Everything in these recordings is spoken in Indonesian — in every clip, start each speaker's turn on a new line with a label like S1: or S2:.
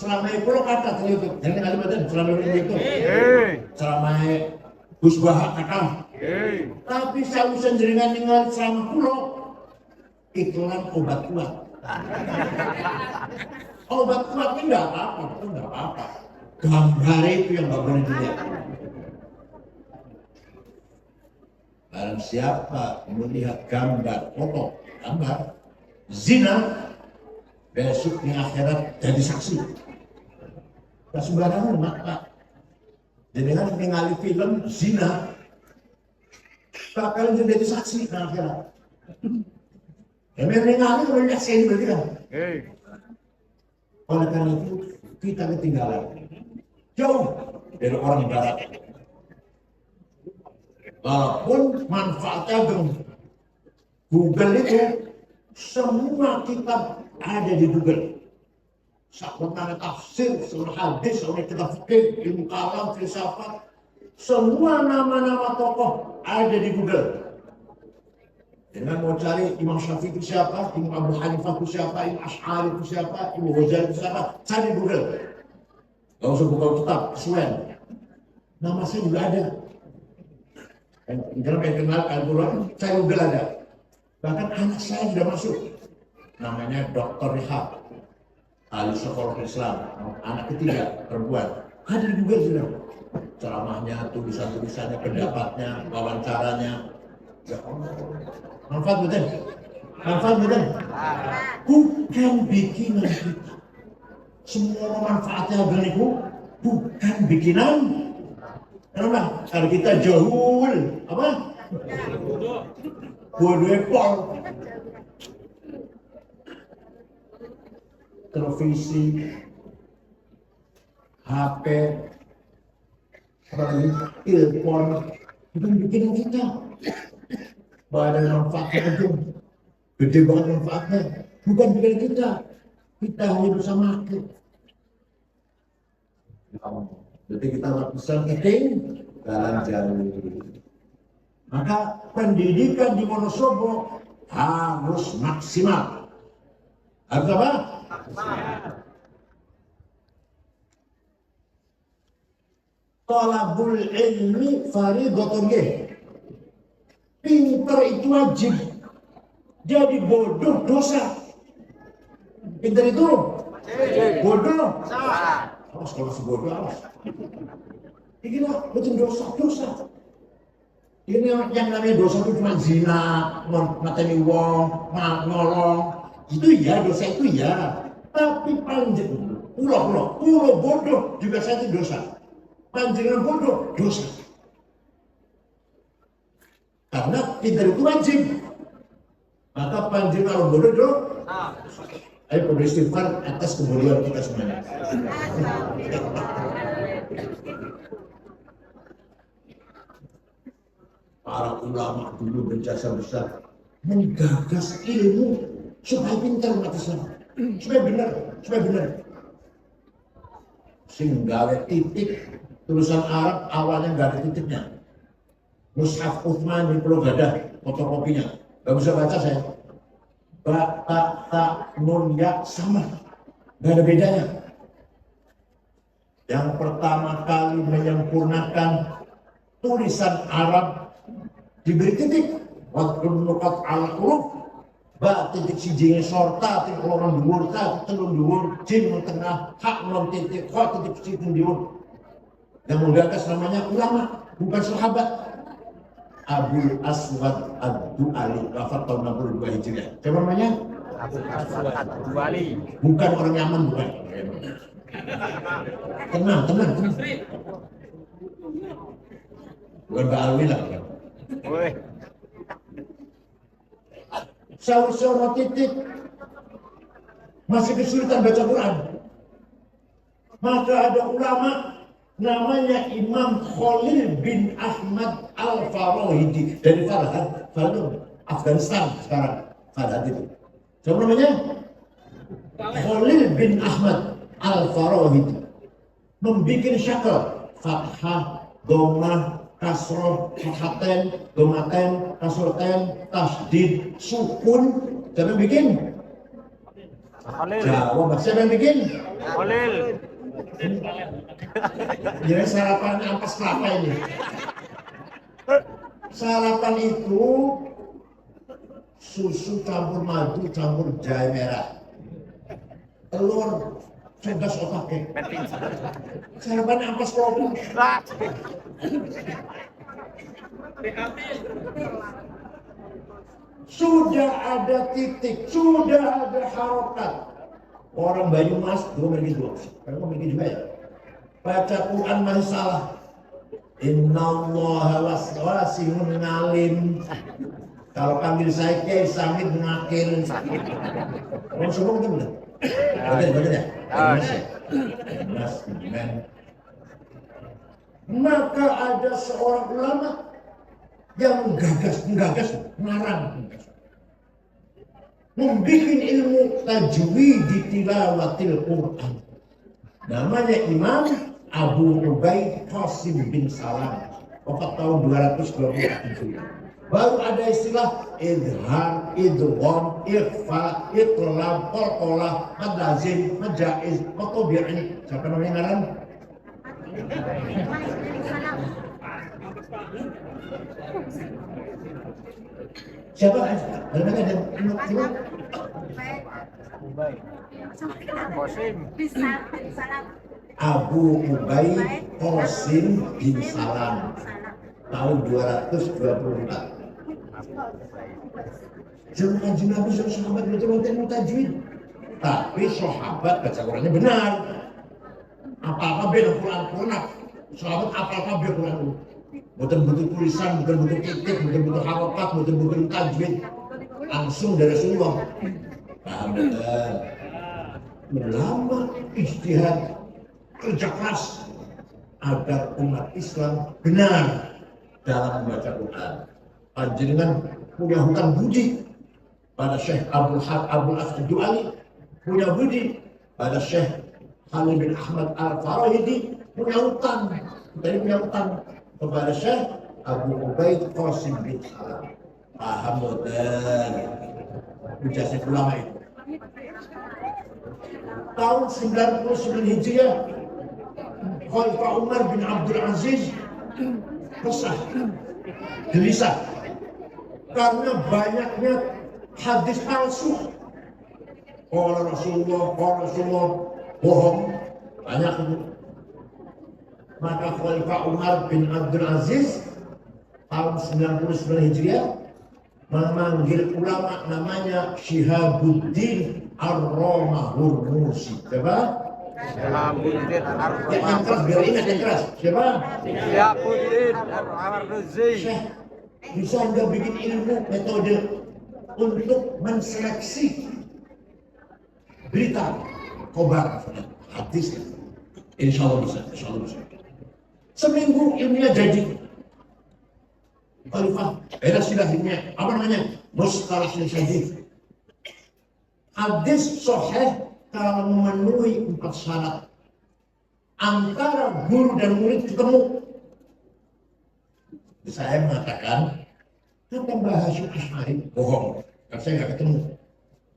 S1: Selama itu kata di YouTube, jangan kali badan selama itu. Selama Gus Bahak kata. Tapi saya sendirian tinggal selama pulau iklan obat kuat. Obat kuat itu enggak apa-apa, Gambar itu yang nggak boleh dilihat. Barang siapa melihat gambar, foto, gambar zina, besok di akhirat jadi saksi. Gak sembarangan maka. Jadi kan ningali film zina, bakal jadi saksi di akhirat. Ya ningali kalau nyaksiin berarti kan. Oleh karena itu kita ketinggalan jauh dari orang barat. Walaupun manfaatnya Google itu semua kitab ada di Google. Sahabat tafsir, surah hadis, surah kitab fikih, ilmu kalam, filsafat, semua nama-nama tokoh ada di Google. Dengan mau cari Imam Syafi'i itu siapa, Imam Abu Hanifah itu siapa, Imam Ash'ari itu siapa, Imam Ghazali itu siapa, cari di Google. Gak usah buka kitab, kesuwen. Nama saya juga ada. Jangan pengen kenal Al-Quran, saya Google ada. Bahkan anak saya sudah masuk. Namanya Dr. Rihab, ahli sekolah Islam, anak ketiga, perempuan. Ada di Google sudah. Ceramahnya, tulisan-tulisannya, pendapatnya, wawancaranya. Ya Allah. Manfaat betul? Manfaat betul? Bukan bikinan kita. Semua manfaatnya bukan bikinan. Kenapa? Kalau kita jauh, apa? Bodoh pol. Televisi, HP, telepon, bukan bikinan kita. Badan manfaatnya itu gede banget manfaatnya. Bukan bikinan kita. Kita hanya bersama akhir. Jadi kita lakukan keting dalam jalur. Maka pendidikan di Wonosobo harus maksimal. Harus apa? Thalabul ilmi fardhatun. Pintar itu wajib. Jadi bodoh dosa. Pintar itu bodoh. Awas kalau sebodoh awas. Ini lah betul dosa. Ini yang namanya dosa itu cuma zina, mateni wong, nolong. Itu ya dosa itu ya. Tapi panjang, pulau bodoh juga satu dosa. Panjangan bodoh dosa. Karena pintar itu wajib. Maka panjangan bodoh dosa. Ayo beristighfar atas kemuliaan kita semuanya. Para ulama dulu berjasa besar menggagas ilmu supaya pintar umat Islam, supaya benar. Sehingga titik tulisan Arab awalnya nggak ada titiknya. Mushaf Utsman di Pulau Gadah, fotokopinya, nggak bisa baca saya. Ba, ta, nun, ya sama, nggak ada bedanya. Yang pertama kali menyempurnakan tulisan Arab diberi titik, waktu nukat al huruf, ba titik siji sorta, titik orang dhuwur, telung dhuwur, jim tengah, hak non titik, kha titik siji dhuwur. Yang menggagas namanya ulama, bukan sahabat. Abul Aswad Ad-Du'ali, wafat tahun 62 Hijriah. Siapa namanya?
S2: Abul Aswad Ad-Du'ali.
S1: Bukan orang Yaman, bukan. Tenang. Bukan Mbak Alwi lah. Saur-saur titik masih kesulitan baca Quran. Maka ada ulama namanya Imam Khalil bin Ahmad Al-Farahidi dari Farhad, Afghanistan sekarang. Farhad itu. Siapa namanya? Khalil bin Ahmad Al-Farahidi. Membikin syakal fathah, dhammah, kasroh, fahaten, domaten, kasroten, tasdid, sukun. Siapa bikin?
S2: Khalil.
S1: Jawab. Siapa yang bikin?
S2: Khalil.
S1: Jadi sarapan ampas kelapa ini. Sarapan itu susu campur madu campur jahe merah, telur, cerdas otaknya. Sarapan ampas kelapa. Sudah ada titik, sudah ada harokat. Orang Banyumas dua begitu. Kamu begitu juga ya? Baca Quran masih salah. Innallaha wasi'un alim. Kalau panggil saya Kiai Samit ngakil. Orang semua betul betul. Betul ya? Mas, men. Maka ada seorang ulama yang menggagas, ngarang, membikin ilmu tajwid di tilawatil Quran. Namanya Imam Abu Ubaid Qasim bin Salam. Wafat tahun 227. Baru ada istilah idhar, idgham, ikhfa, iqlab, qalqalah, mad lazim, mad jaiz, mad tabi'i. Siapa namanya ngarang? Siapa? Namanya ada siapa?
S2: Qasim.
S1: Abu Ubaid Qasim bin Salam. Tahun 224. Jangan Nabi sahabat betul-betul mutajwid. Tapi sahabat baca Qurannya benar. Apa-apa beda Quran. Sahabat apa-apa beda Quran. Betul-betul tulisan, betul-betul titik, betul-betul harokat, betul-betul tajwid. Langsung dari Rasulullah. Paham betul. Ulama ijtihad, kerja keras agar umat Islam benar dalam membaca Quran. Panjenengan punya hutang budi pada Syekh Abdul Ali, punya budi pada Syekh Khalil bin Ahmad Al-Farahidi, punya hutang kepada Syekh Abu Ubaid Qasim bin Salam. Paham betul? Ijazah ulama itu. Tahun 99 Hijriah, Khalifah Umar bin Abdul Aziz resah, gelisah karena banyaknya hadis palsu. Qala Rasulullah bohong, banyak itu. Maka Khalifah Umar bin Abdul Aziz tahun 99 Hijriah memanggil ulama namanya Syihabuddin Ar-Romahurmusi. Siapa?
S2: Syihabuddin
S1: Yang keras, biar ingat yang keras. Siapa?
S2: Syihabuddin Ar-Razi.
S1: Syekh bisa nggak bikin ilmu metode untuk menseleksi berita khobar hadis? Insya Allah bisa. Seminggu ilmunya jadi. Khalifah sudah ilmunya apa namanya? Mustalah hadis. Hadis sahih kalau memenuhi 4 syarat. Antara guru dan murid ketemu. Saya mengatakan, kata Mbah Hashim Ash'ari bohong, karena saya nggak ketemu,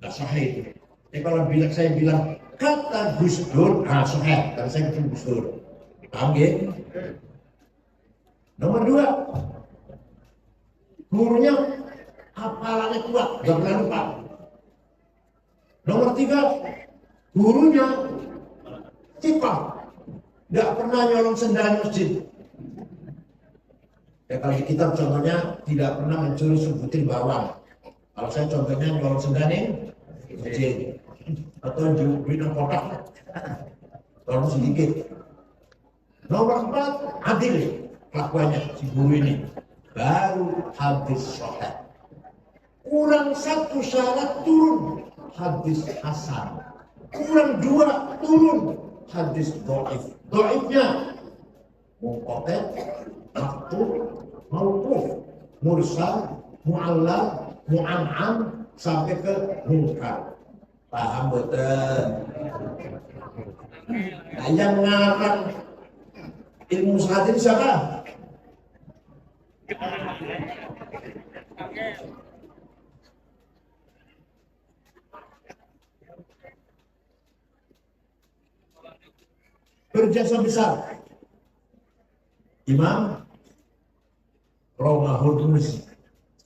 S1: nggak sahih itu. Kalau saya bilang kata Gus Dur, sahih, karena saya ketemu Gus Dur. Paham ya? Nomor 2, gurunya hafalannya kuat, nggak pernah lupa. Nomor 3, gurunya cipah, nggak pernah nyolong sendal masjid. Ya, kalau di kitab contohnya tidak pernah mencuri sebutir bawang. Kalau saya contohnya nyolong sendaning masjid atau duit kotak tolong sedikit. Nomor 4, adil kelakuannya si guru ini. Baru hadis sahih. Kurang 1 syarat turun hadis hasan. Kurang 2 turun hadis dhaif. Dhaifnya munqati', maqtu', mauquf, mursal, mu'allal, mu'an'an sampai ke munkar. Paham betul? Nah, yang ngarang ilmu hadis siapa? berjasa besar. Imam Romahul Musi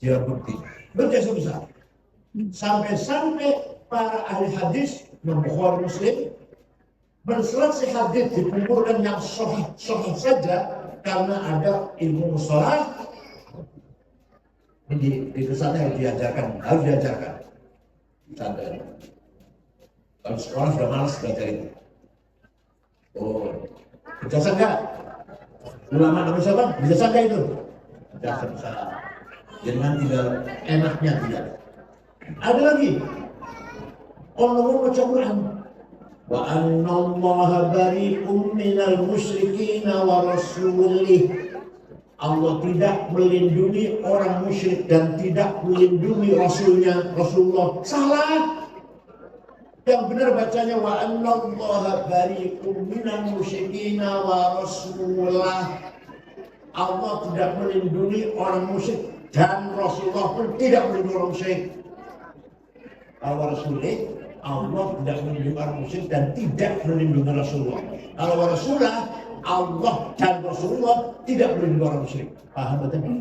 S1: Jirabuddin berjasa besar. Sampai-sampai para ahli hadis, Bukhari Muslim, berselesai hadis dikumpulkan yang sahih saja karena ada ilmu mustalah. Di pesantren harus diajarkan. Pesantren. Kalau sekolah sudah malas belajar itu. Oh, berjasa enggak? Ulama Nabi siapa? Berjasa enggak itu? Berjasa besar. Jangan tidak enaknya tidak. Ada lagi. Allah baca Quran. Wa anna Allaha bari'um minal musyrikin wa rasulih. Allah tidak melindungi orang musyrik dan tidak melindungi Rasulnya, Rasulullah. Salah. Yang benar bacanya wa anna Allaha bari'um minal musyrikin wa rasulah. Allah tidak melindungi orang musyrik dan Rasulullah pun tidak melindungi orang musyrik. Kalau Rasulullah, Allah tidak melindungi orang musyrik dan tidak melindungi Rasulullah. Kalau Rasulullah, Allah dan Rasulullah tidak melindungi orang musyrik. Paham betul?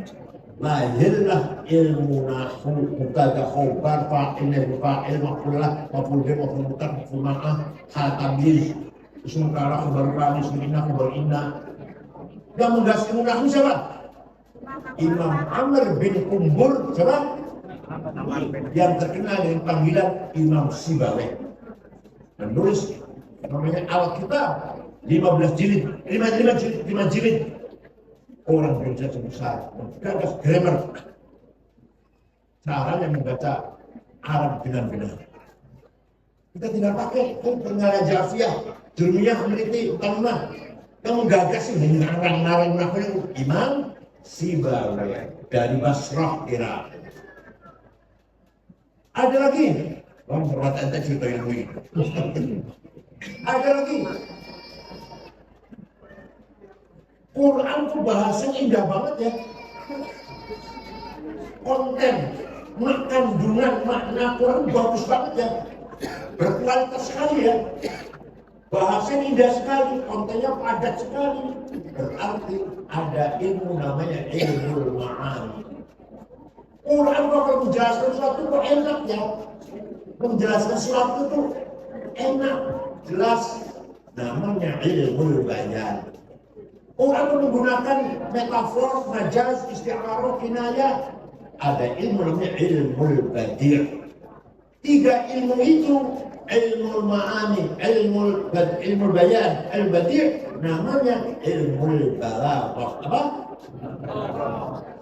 S1: Lahirlah ilmu nahu, mubtada khobar, fa'il, fa'il, maf'ulah, maf'ul bih, maf'ul mutar, maf'ul ma'ah, khatamil, ismu kala, khobar rani, ismu inna, khobar inna. Yang menggas ilmu nahu siapa? Imam Amr bin Kumbul, siapa? Yang terkenal dengan panggilan Imam Sibawayh. Menulis namanya Alkitab 15 jilid, 5 jilid. Orang berjasa besar, menggagas grammar, caranya membaca Arab dengan benar. Kita tidak pakai pengarang Jafiyah, Jurmiyah, Meliti, Utamah. Yang menggagas ini narang-narang Imam Sibawayh dari Basrah, Irak. Ada lagi, bang berat ente cerita yang ini. Ada lagi. Quran itu bahasanya indah banget ya. Konten, kandungan makna Quran bagus banget ya. Berkualitas sekali ya. Bahasanya indah sekali, kontennya padat sekali. Berarti ada ilmu namanya ilmu ma'ani. Quran kalau menjelaskan sesuatu itu enak ya. Menjelaskan sesuatu itu enak, jelas. Namanya ilmu bayan. Quran menggunakan metafor, majaz, isti'arah, kinayah. Ada ilmu namanya ilmu badi'. 3 ilmu itu, ilmu ma'ani, ilmu bayan, ilmu badi', namanya ilmu balaghah. Apa?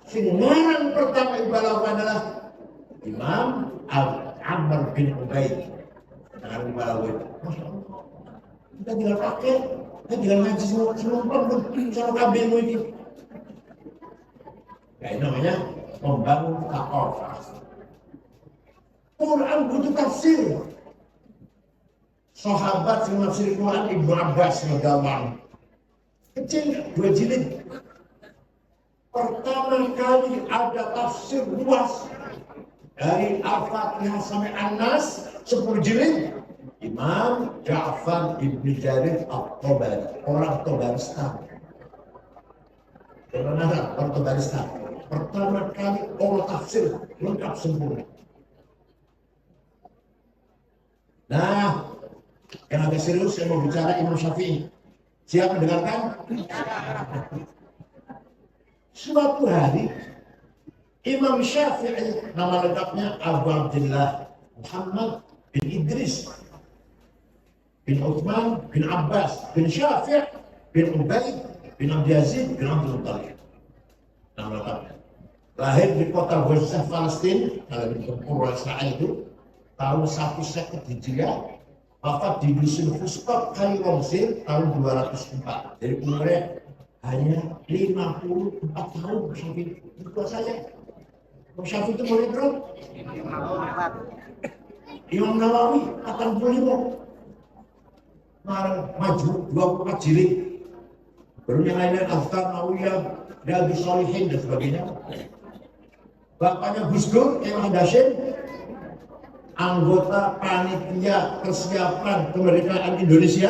S1: Singaran pertama balaghah adalah Imam Amr bin Ubaid. Singaran balaghah. Masya Allah. Kita tinggal pakai. Jangan ngaji semua sama kabelmu ini. Ya, ini namanya membangun takwa. Quran butuh tafsir. Sahabat yang menafsir Quran Ibnu Abbas radhiyallahu kecil 2 jilid. Pertama kali ada tafsir luas dari Al-Fatihah sampai An-Nas 10 jilid. Imam Ja'far ibn Jarir At-Tabari, orang Tabaristan. Orang Tabaristan. Pertama kali orang tafsir lengkap sempurna. Nah, yang agak serius saya mau bicara Imam Syafi'i. Siap mendengarkan? Suatu hari Imam Syafi'i, nama lengkapnya Abu Abdullah Muhammad bin Idris bin Uthman bin Abbas bin Syafi' bin Ubaid bin Abd Yazid bin Abdul Muttalib. Nama lengkapnya. Lahir di kota Gaza, Palestina, kalau di Tempur Israel itu tahun 150 Hijriah. Wafat di dusun Fustot, Kairo, Mesir tahun 204. Jadi umurnya hanya 54 tahun. Syafi'i itu tua saya. Syafi'i itu boleh berapa? Imam Nawawi 85. Maju 24 jilid. Baru yang lainnya Aftar Nawiyah, Riyadhus Shalihin dan sebagainya. Bapaknya Gus Dur, Imam Hashim, anggota panitia persiapan kemerdekaan Indonesia.